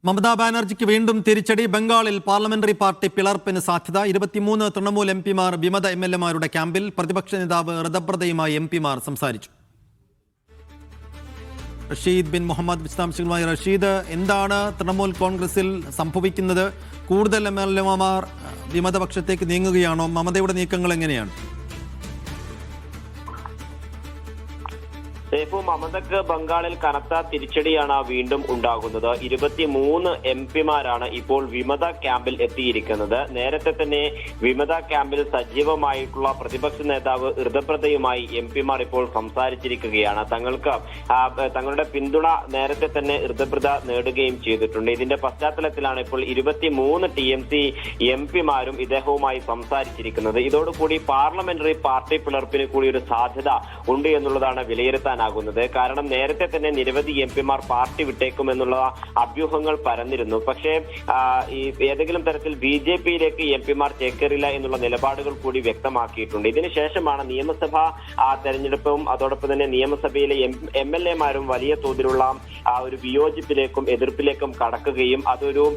മമതാ ബാനർജിക്ക് വീണ്ടും തിരിച്ചടി. ബംഗാളിൽ പാർലമെന്ററി പാർട്ടി പിളർപ്പിന് സാധ്യത. 23 തൃണമൂൽ എംപിമാർ വിമത എംഎൽഎമാരുടെ ക്യാമ്പിൽ. പ്രതിപക്ഷ നേതാവ് ഋതപ്രതയുമായി എംപിമാർ സംസാരിച്ചു. റഷീദ് ബിൻ മുഹമ്മദ് വിശദാംശങ്ങളുമായി. റഷീദ്, എന്താണ് തൃണമൂൽ കോൺഗ്രസിൽ സംഭവിക്കുന്നത്? കൂടുതൽ എംഎൽഎമാർ വിമതപക്ഷത്തേക്ക് നീങ്ങുകയാണോ? മമതയുടെ നീക്കങ്ങൾ എങ്ങനെയാണ്? മമതക്ക് ബംഗാളിൽ കനത്ത തിരിച്ചടിയാണ് വീണ്ടും ഉണ്ടാകുന്നത്. 23 എംപിമാരാണ് ഇപ്പോൾ വിമത ക്യാമ്പിൽ എത്തിയിരിക്കുന്നത്. നേരത്തെ തന്നെ വിമത ക്യാമ്പിൽ സജീവമായിട്ടുള്ള പ്രതിപക്ഷ നേതാവ് ഋതപ്രതയുമായി എംപിമാർ ഇപ്പോൾ സംസാരിച്ചിരിക്കുകയാണ്. തങ്ങളുടെ പിന്തുണ നേരത്തെ തന്നെ ഋതപ്രത നേടുകയും ചെയ്തിട്ടുണ്ട്. ഇതിന്റെ പശ്ചാത്തലത്തിലാണ് ഇപ്പോൾ 23 TMC എംപിമാരും ഇദ്ദേഹവുമായി സംസാരിച്ചിരിക്കുന്നത്. ഇതോടുകൂടി പാർലമെന്ററി പാർട്ടി പിളർപ്പിന് കൂടി ഒരു സാധ്യത ഉണ്ട് എന്നുള്ളതാണ് വിലയിരുത്താൻ. കാരണം നേരത്തെ തന്നെ നിരവധി എംപിമാർ പാർട്ടി വിട്ടേക്കുമെന്നുള്ള അഭ്യൂഹങ്ങൾ പരന്നിരുന്നു. പക്ഷേ ഏതെങ്കിലും തരത്തിൽ BJPയിലേക്ക് എംപിമാർ ചേക്കേറില്ല എന്നുള്ള നിലപാടുകൾ കൂടി വ്യക്തമാക്കിയിട്ടുണ്ട്. ഇതിനുശേഷമാണ് നിയമസഭാ തെരഞ്ഞെടുപ്പും അതോടൊപ്പം തന്നെ നിയമസഭയിലെ MLAമാരും വലിയ തോതിലുള്ള ഒരു വിയോജിപ്പിലേക്കും എതിർപ്പിലേക്കും കടക്കുകയും അതൊരു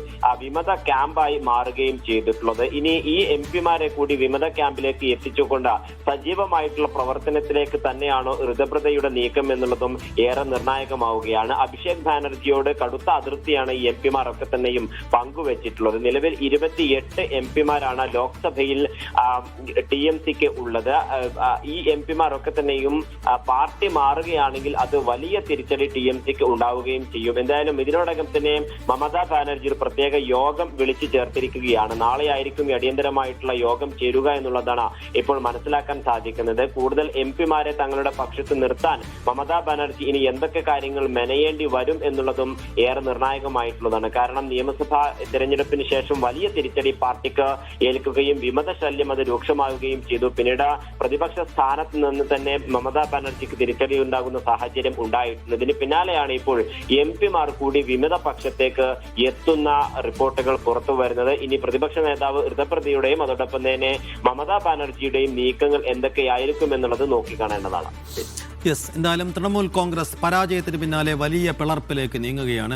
വിമത ക്യാമ്പായി മാറുകയും ചെയ്തിട്ടുള്ളത്. ഇനി ഈ എംപിമാരെ കൂടി വിമത ക്യാമ്പിലേക്ക് എത്തിച്ചുകൊണ്ട് സജീവമായിട്ടുള്ള പ്രവർത്തനത്തിലേക്ക് തന്നെയാണോ ഋതപ്രതയുടെ നീക്കം എന്നുള്ളതും ഏറെ നിർണായകമാവുകയാണ്. അഭിഷേക് ബാനർജിയോട് കടുത്ത അതിർത്തിയാണ് ഈ എംപിമാർ ഒക്കെ തന്നെയും പങ്കുവച്ചിട്ടുള്ളത്. നിലവിൽ 28 എംപിമാരാണ് ലോക്സഭയിൽ TMCക്ക് ഉള്ളത്. ഈ എംപിമാർ ഒക്കെ തന്നെയും പാർട്ടി മാറുകയാണെങ്കിൽ അത് വലിയ തിരിച്ചടി TMCക്ക് ഉണ്ടാവുകയും ചെയ്യും. എന്തായാലും ഇതിനോടകം തന്നെ മമതാ ബാനർജി ഒരു പ്രത്യേക യോഗം വിളിച്ചു ചേർത്തിരിക്കുകയാണ്. നാളെയായിരിക്കും അടിയന്തരമായിട്ടുള്ള യോഗം ചേരുക എന്നുള്ളതാണ് ഇപ്പോൾ മനസ്സിലാക്കാൻ സാധിക്കുന്നത്. കൂടുതൽ എംപിമാരെ തങ്ങളുടെ പക്ഷത്ത് നിർത്താൻ മമതാ ബാനർജി ഇനി എന്തൊക്കെ കാര്യങ്ങൾ മെനയേണ്ടി വരും എന്നുള്ളതും ഏറെ നിർണായകമായിട്ടുള്ളതാണ്. കാരണം നിയമസഭാ തെരഞ്ഞെടുപ്പിന് ശേഷം വലിയ തിരിച്ചടി പാർട്ടിക്ക് ഏൽക്കുകയും വിമത ശല്യം അത് രൂക്ഷമാവുകയും ചെയ്തു. പിന്നീട് പ്രതിപക്ഷ സ്ഥാനത്ത് നിന്ന് തന്നെ മമതാ ബാനർജിക്ക് തിരിച്ചടി ഉണ്ടാകുന്ന സാഹചര്യം ഉണ്ടായിട്ടുണ്ട്. ഇതിന് പിന്നാലെയാണ് ഇപ്പോൾ എംപിമാർ കൂടി വിമത പക്ഷത്തേക്ക് എത്തുന്ന റിപ്പോർട്ടുകൾ പുറത്തു വരുന്നത്. ഇനി പ്രതിപക്ഷ നേതാവ് ഋതപ്രതയുടെയും അതോടൊപ്പം തന്നെ മമതാ ബാനർജിയുടെയും നീക്കങ്ങൾ എന്തൊക്കെയായിരിക്കും എന്നുള്ളത് നോക്കിക്കാണേണ്ടതാണ്. എന്തായാലും തൃണമൂൽ കോൺഗ്രസ് പരാജയത്തിന് പിന്നാലെ വലിയ പിളർപ്പിലേക്ക് നീങ്ങുകയാണ്.